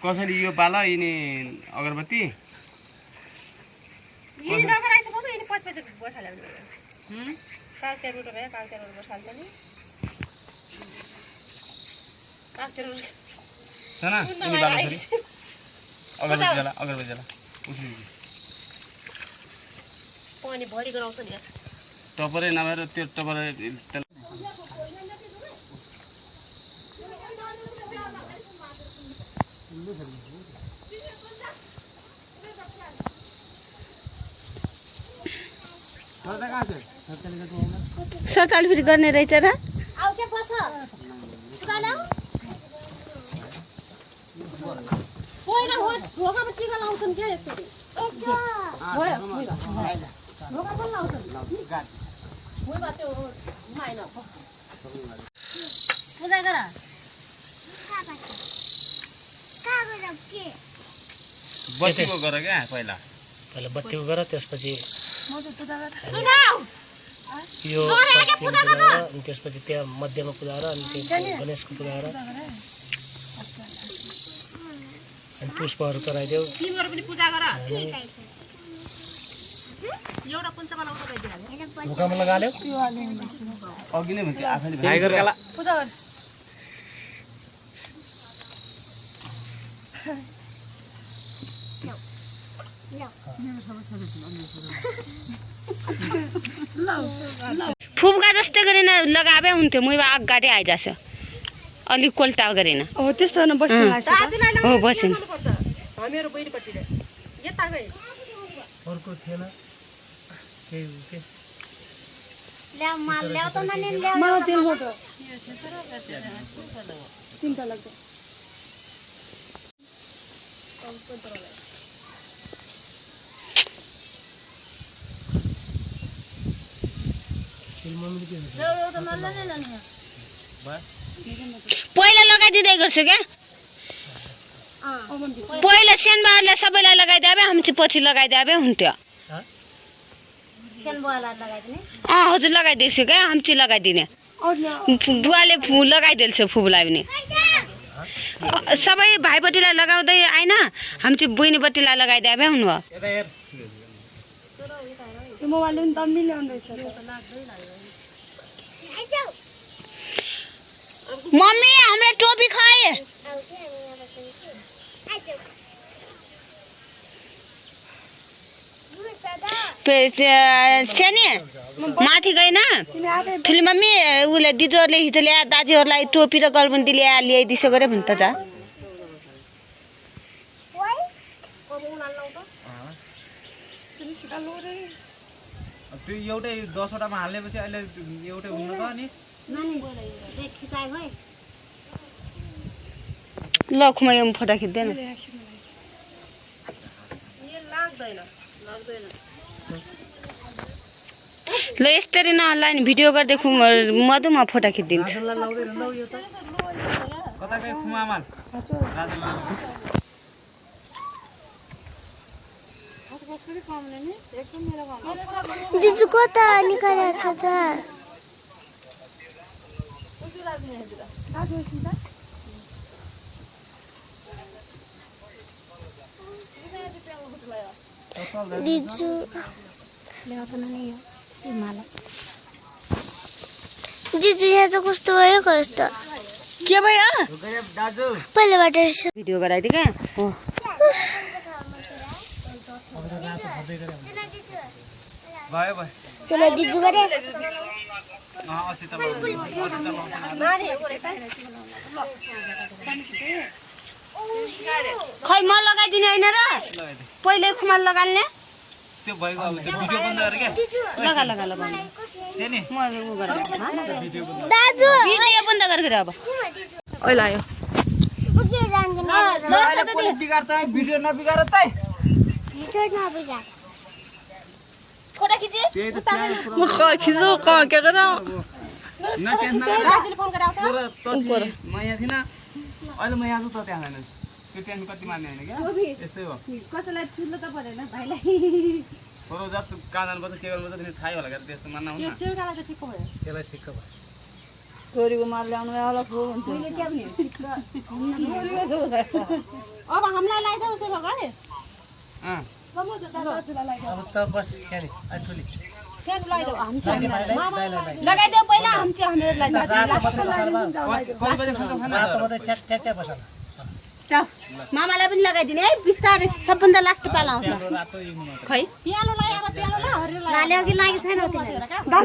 कसरी यो बाल यिनी अगरबत्ती यिनी नगराइछ पो यिनी पछि बसाल्यो कागते रोड गयो कागते रोड बसाल्छ नि कागते रोड सना यिनी बाल सरी अगरबत्ती जला उठ्नु पानी भरि गराउँछ नि टपरै नभएर त्यो टपरै सरचाल फेरि गर्ने रहेछ र पूजा गर बत्तीको गर क्या पहिला बत्तीको गर त्यसपछि यो अनि त्यसपछि त्यहाँ मध्यमा पुजाएर अनि गणेशको पुजाएर अनि पुष्पहरू चढाइदेऊ तिमीहरु पनि पूजा गर एउटा पुञ्चमा लाउँछ गइदिहाल्यो मुखमा लगाल्यो अघि नै भन्थे आफैले टाइगर काला पूजा गर फुपका जस्तै गरेन लगाबे हुन्थ्यो मुइ अगाडि आइजाछ अलि कोल्टा गरेन हो त्यस्तो न बस्नु लाग्छ दाजुलाई हो बसेन हामीहरु बहिनीपट्टिले यता गए अर्को थिएन के ल्या माल ल्याउ त नने ल्याउ म तेल हो त तिनटा लाग्छ पहिला लगाइदिँदै गर्छु क्या पहिला सानबाहरूले सबैलाई लगाइदिए हामी चाहिँ पछि लगाइदिए हुन्थ्यो हजुर लगाइदिन्छु क्या हामी चाहिँ लगाइदिने बुवाले लगाइदिन्छ फुपूलाई पनि सबै भाइपट्टिलाई लगाउँदै आएन हामी चाहिँ बहिनीपट्टिलाई लगाइदिए हुनुभयो मोबाइलले पनि दम्मी ल्याउँदैछ मम्मी हाम्रो टोपी खाए सानी माथि गएन ठुली मम्मी उसले दिदीहरूले हिजो ल्याए दाजुहरूलाई टोपी र गलबन्दी ल्याइदिसो गरे भने त जा त्यो एउटै 10 वटामा हाल्नेपछि अहिले एउटै हुन्न त नि ल खुमा यो फोटो खिच्दैन ल यसरी नहल्ला नि भिडियो गर्दै मधुमा फोटो खिचिदिन्छु कता गए खुमामा दिजु कता निकालेछ त दिजु दिजु यहाँ त कस्तो भयो कस्तो के भयो पहिलाबाट भिडियो गराइदिए क्या हो भयो भयो चलो दिजु गरे खै म लगाइदिने होइन र पहिले खुमाल लगाल्ने त्यो भएको अब त्यो भिडियो बन्द गरे के लगा लगा लगाउनु त्यही नि म उ गरेर दाजु भिडियो बन्द गरेर अब अहिले आयो उके जान्दैन अहिले पुलिस बिगार्छ भिडियो नबिगार त भिडियो नबिगा फोटो खिचे म खिचो के गर्न न टेन्सन दाजुले फोन गराउँछ ऊपर म यहाँ थिइन अहिले म यहाँ छु त त्यहाँ छैन त्यो टेन्सन कति मान्ने हैन क्या यस्तै हो कसैलाई चुल्लो त परेन भाइलाई बरु जति कहाँ जानुपर्छ के गर्नुपर्छ तिमी थाहै होला क्या त्यस्तो मान्न हुन्छ त्यो सेउकालाई त ठिक भयो त्यसलाई ठिक्क भयो छोरीको माल ल्याउनु होला फो हुन्छ अब हामीलाई लगाइदेऊ उसो भए अँ अब त बस यानी ठुली सानो लगाइदेऊ हामी लगाइदेऊ पहिला हामीहरूलाई कति बजे खान्छ खाना मात्रै च्याट बस्छ मामालाई पनि लगाइदिने है बिस्तारै सबभन्दा लास्ट पाला आउँछ खै पियालो लगाएर पियालो ल हरियो लाल्यो कि लागि छैन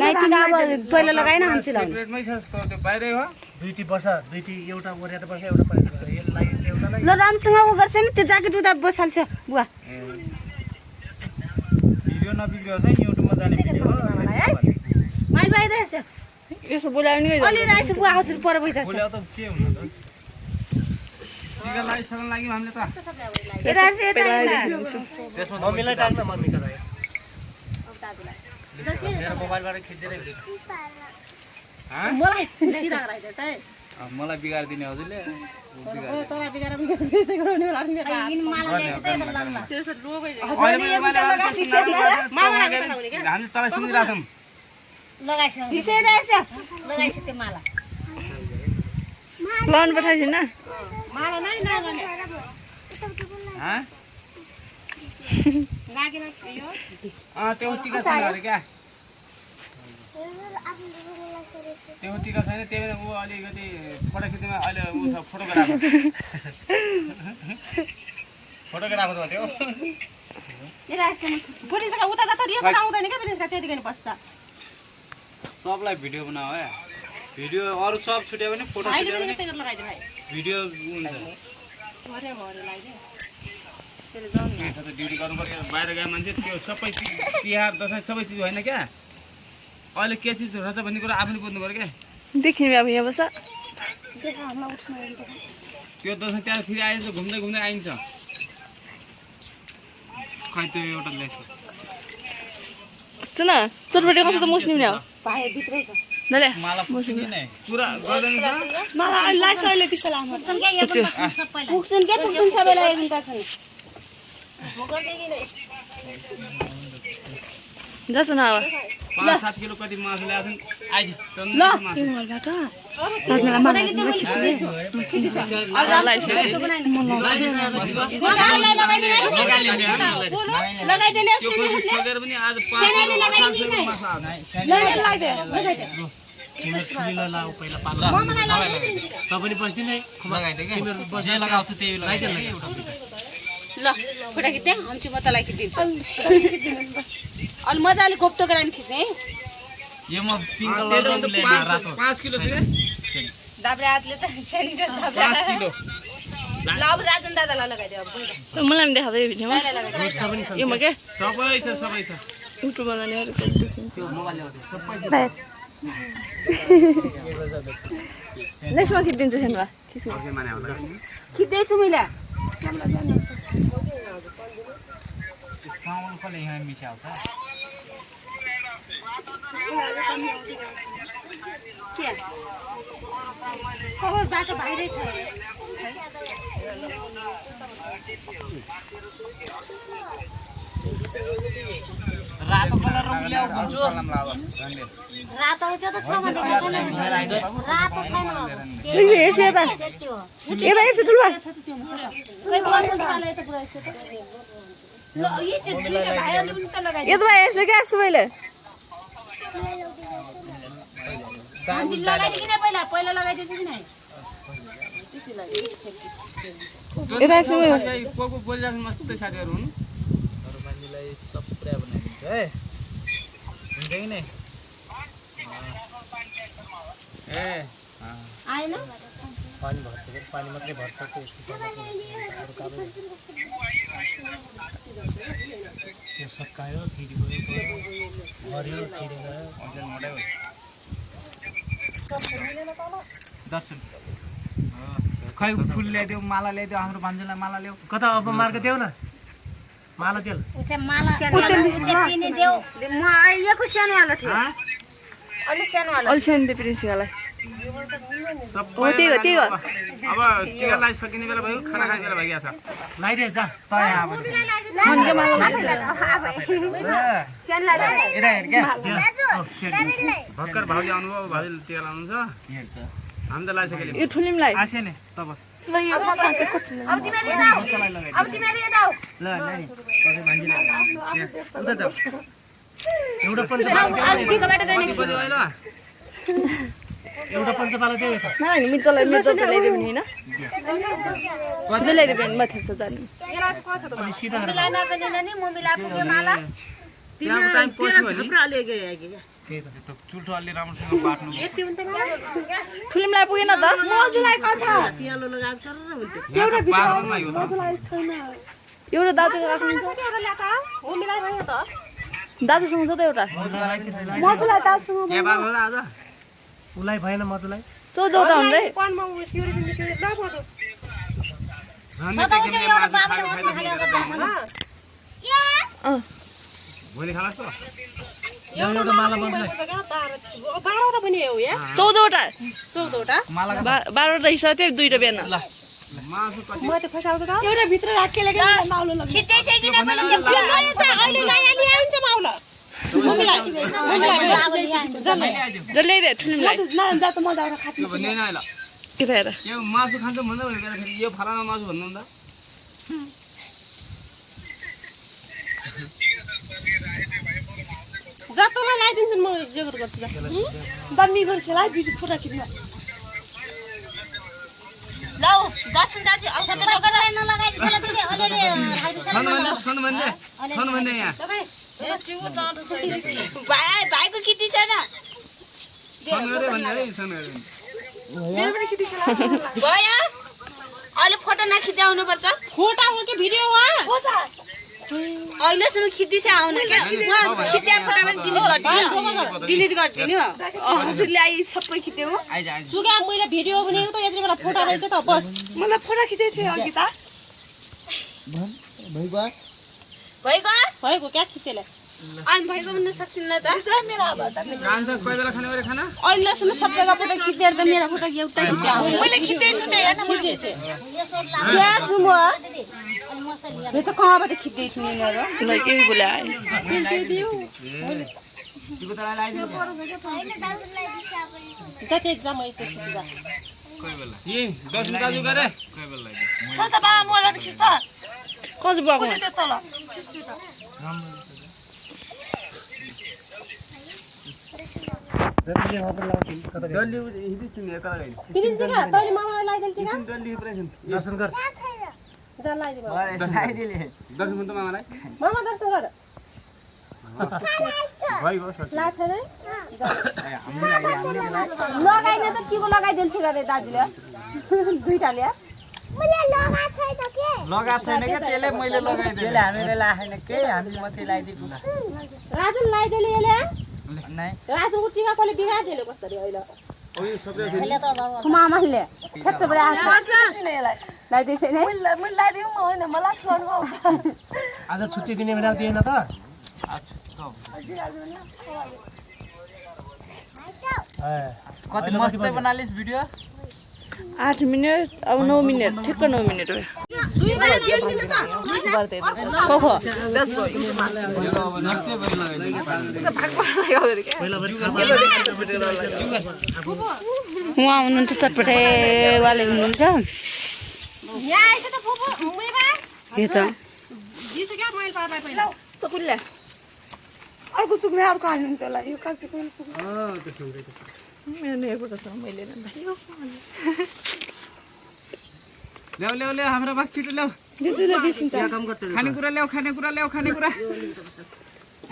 लाइटिङ अब पहिला लगाएन हामी लाउने सिक्रेटमै छ त्यो बाहिरै हो दुईटी बस्छ दुईटी एउटा ओरेर बस्छ एउटा परेर बस्छ यसलाई एउटालाई ल राम्रोसँग उ गर्छ नि त्यो ज्याकेट उता बसाल्छ बुवा भिडियो नबिग्रियोस् है युट्युबमा जाने भिडियो हो माइ बाइरहेछ यसो बोलाउने अलि राइस बुवा हजुर पर बइरहेछ बोल्यो त के हुन्छ त टिका लगाइसक्नु लागि हामीले त यता त्यसमा मम्मीलाई टाग्न मम्मीको रह्यो मेरो मोबाइलबाट खिच्दै मलाई सिधा गराइदिएछ है मलाई बिगारिदिने हजुरले तँलाई बिगाएर त्यसै गराउने होला नि हामीले तँलाई सुनिरहेको लगाइसक्यो माला लाउनु पठाइदिनु माला नै नगर्ने लागेन यो त्यो टिका छैन अरे क्या त्यो टिका छैन त्यही भएर ऊ अलिकति फोटो खिच्नुमा अहिले ऊ छ फोटोग्राफर फोटोग्राफर हो त्यो पुलिसका उता जाँदा रेकर्ड आउँदैन क्या पुलिसका त्यतिकै पस्छ सबलाई भिडियो बनाऊ है भिडियो अरू सब छुट्यो भने फोटो छुट्यो भने लगाइदिनु भाइ भिडियो हुन्छ ड्युटी गर्नुपर्छ बाहिर गए मान्छे त्यो सबै चिज तिहार दसैँ सबै चिज होइन क्या अहिले के चिज रहेछ भन्ने कुरा आफूले बुझ्नु पऱ्यो क्या देखिने अब यहाँ बस त्यो दसैँ त्यहाँ फेरि आइन्छ घुम्दै घुम्दै आइन्छ खै त्यो एउटा लेस सुन चोटपट्टि कस्तो त मुस्लिम ल्याऊ भाइ भित्रै छ माला पुग्दैन नि पुरा गर्दैन मलाई अहिले अहिले त्यसो लाग्नु पुग्छन् के पुग्छन् सबैलाई एकदिन पर्छ नि जसो न अब 5-7 किलो कति मासु ल्याएको नि आइज सोधेर पनि आज 500 मासु ठुलो लाऊ पहिला पालो तपाईँ बस्दिन है लगाइदिए क्या तिमीहरू बसेर लगाउँछु त्यही लगाइदिनु ल फोटो खिच्ने हामी म तँलाई खिचिदिन्छु अलि मजाले खोप्टो गरेर खिच्ने है यो म पिङ्क कलरको ल्याएर रातो 5 किलो छ के दाब्रे हातले त छैन 5 किलो ल अब राजन दादालाई लगाइदियो अब मलाई पनि देखाउँदै भिडियोमा यो म के सबै छ युट्युबमा जाने त्यो मोबाइल ल्याउँदै सबै छ नेक्स्टमा खिचिदिन्छु सेनमा खिच्दैछु मैले साउन्ड कसले यहाँ मिसाउँछ के खबर बाटो बाहिरै छ रातो कलर ल्याउ भन्छु रातो चाहिँ त छ भने रातो छैन यसो यता यसो ठुलो यता हेर्छु क्या सबैले पहिला लगाइदिन्छु कि नै यता हेर्छु को बोलिरहेको मस्तै साथीहरू हुन् अरू मान्छेलाई सब पुरा बनाइदिन्छ है हुन्छ कि नै ए आएन पानी भर्छ के पानी मात्रै भर्छ त्यो सिँचाइ मात्रै अरू काम त्यो सकायो फेरि गयो हरियो फेरि गयो अझै मोडै हो दर्शन खै फुल ल्याइदेऊ माला ल्याइदेऊ हाम्रो भान्जीलाई माला ल्याऊ कता अब मार्ग देऊ न माला देऊ म अहिलेको सानोवाला थियो अलि सानो प्रिन्सिपललाई सबै हो, त्यही हो, त्यही हो। अब टिका लगाइसकिने बेला भयो खाना खाने बेला भइरहेछ लगाइदिए जा तँ यहाँ अब भर्खर भाउजी आउनुभयो भाउजीले टिका लाउनुहुन्छ हामी त लगाइसकेको यो ठुलीमलाई आसे नि त बस एउटा पञ्चपाला एउटा पञ्चपाला त्यो मित्रलाई ल्याइदियो भने होइन ल्याइदियो भने माथि छ जानु त्यहाँको टाइम पर्थ्यो भने चुल्ठो अलि राम्रोसँग बाट्नु ठुलीमलाई पुगेन त एउटा दाजु दाजुसँग छ त एउटा मधुलाई दाजुसँग उसलाई भएन मधुलाई 14वटा हुँदै भोलि खालास् त एउटा माला मधुलाई 14वटा 12वटा हिसाब थियो 2टा बिहान मासु कति एउटा भित्र राखेर माउलो लग्यो छिट्टै छ किन अहिले लैहाली आइन्छ माउलो जसले दे ठुलीमलाई जा त म जाएर खाट्नु भन्ने होइन ल के हेर यो मासु खान्छ भन्दा फेरि यो फलाना मासु भन्नु नि त जतलाई लगाइदिन्छु म जोगर गर्छु जा दामी गर्छु ला भिडियो फोटो खिच्न लौ दर्शन दाजु औषध लगेर नलगाइदिन्छ ल तिमीले अलिअलि छन् भन्दै यहाँ भाइको किति छैन छन् गरे भन्ने है छन् गरे मेरो पनि खिच्दै छ भयो अहिले फोटो नखिचाउनु पर्छ फोटो हो कि भिडियो हो फोटो अहिलेसम्म खिच्दैछ आउन क्या खिच्दा फोटो पनि डिलिट गरिदिनु हजुरले आई सबै खिच्यो सुगा मैले भिडियो बनाएको त यति बेला फोटो रहेछ त बस मलाई फोटो खिचेछ अघि त भएको क्या खिचेले अनि भएको भन्न सक्छिन् त मेरो अब खान्छ कोही बेला खाने गरे खाना अहिलेसम्म सबैको फोटो खिचेर त मेरो फोटो एउटा खिच्यो मैले खिच्दैछु त हेर्न यहाँ छु म यो त कहाँबाट खिच्दैछु नि मेरो ल केही बोले आयो तिको तलाई लगाइदिनु जति एक्जाम यस्तो खिच्दा कोही बेला यी 10 दाजु गरे कोही बेला लगाइदिनु छ त बाबा मोबाइल खिच्दा कति भएको त्यो तल खिच्छु त डल्ली हिँड्दै छु नि यता लगाइदिनु पिरिन्छ का तैले मामालाई लगाइदेल टिका डल्ली प्रेसन दर्शन गर जा लगाइदिनु दर्शन गर्नु त मामालाई मामा दर्शन गर भइगयो ला छैन लगाइन त केको लगाइदिन्छ गरे दाजुले दुईटाले मैले लगा छैन के लगा छैन के त्यसले मैले लगाइदिएँ त्यसले हामीले लाखेन के हामी मात्रै लगाइदिएको राजुन लगाइदेले यसले नै राजुको टिका कसले बिगाइदियो कसरी अहिले ओइ सबै मामाले ठ्याक्क बडा लगाइदिन्छ नि मैले लगाइदिउ म होइन मलाई छोड्नु आज छुट्टी दिने बेला दिएन त कति मस्त बनालिस भिडियो 8 मिनेट अब 9 मिनेट ठिक्क 9 मिनेट हो खो उहाँ हुनुहुन्छ चटपटेवाले हुनुहुन्छ यहाँ आइछ त फुफु मुइबा के त जिसो क्या मैले पार्दै पहिला सकुल्ला अर्को चुक्ने अर्को हाल्नु त्यसला यो काट्छु मैले मेरो नेबुट छ मैले ल्याउ ल्याउ ल्याउ हाम्रो बाग छिटो ल्याउ दिजुले दिसिन्छ खानेकुरा ल्याउ खानेकुरा ल्याउ खानेकुरा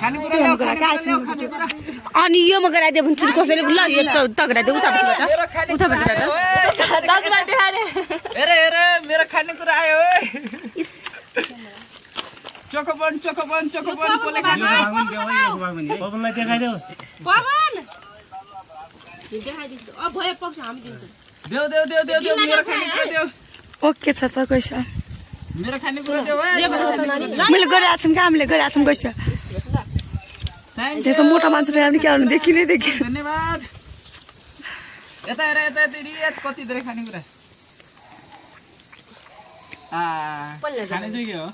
खानेकुरा ल्याउ खानेकुरा अनि यो म गराइदियो भने चाहिँ कसैले ल यो त गराइदियो उताबाट दाजुभाइ देखाले हेरे हेरे मेरो खानेकुरा आयो ओए चोकोबन कोले खाने पवनलाई देखाइदेऊ पवन देखाइदिन्छु अब भयो पक्ष हामी दिन्छ देऊ मेरो खानेकुरा देऊ ओके छ त गइस मेरो खानेकुरा देऊ मैले गरिरहेको छौँ हामीले गरिरहेको छौँ गइस त्यही त मोटा मान्छे पनि हामीले क्या देखि नै देखि धन्यवाद यता हेर यता कति धेरै खानेकुरा खाने चाहिँ के हो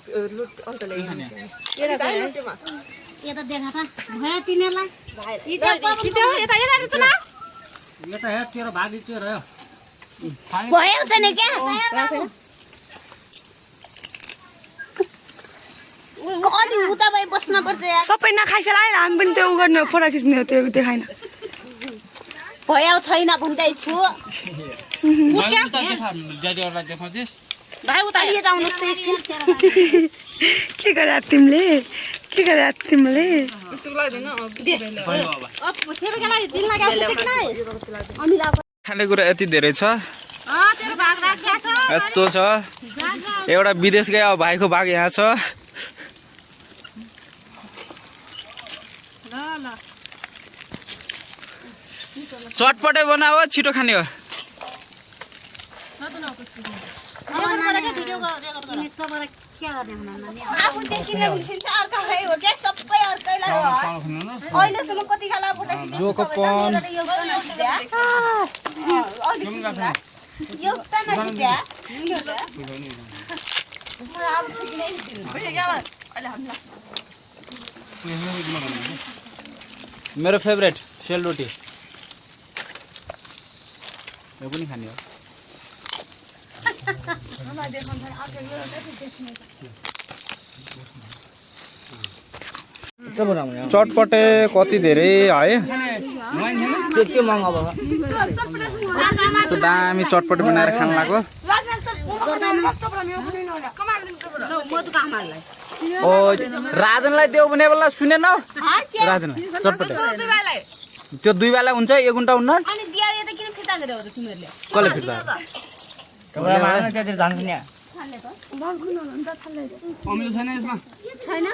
यता देखा त भयो तिनीहरूलाई यता हेर तेरो भागी चाहिँ रह्यो भयो छैन क्या अलि उता भए बस्न पर्छ यार सबै नखाइसला आएर हामी पनि त्यो उ गर्ने हो, फोटो खिच्ने हो त्यो देखाइन भयो छैन भन्दैछु ड्याडीहरूलाई देखाउँछिस् भाइ उता अलि यता आउनुहोस् त एकछिन के गरे तिमीले के गरे तिमीले खानेकुरा यति धेरै छ यस्तो छ एउटा विदेश गयो भाइको भाग यहाँ छ चटपटे बनाओ छिटो खाने हो अहिलेसम्म कति खाला मेरो फेभरेट सेलरोटी यो पनि खाने हो चटपटे कति धेरै है के महँगो भयो यस्तो दामी चटपटे बनाएर खान लाग्यो ओ राजनलाई देऊ भने बेला सुनेन राजनलाई चटपटे त्यो 2 बेला हुन्छ 1 घण्टा हुन्न अनि दियाले त किन फिर्ता गर्यो तिमीहरूले कसले फिर्ता अमिलो छैन यसमा छैन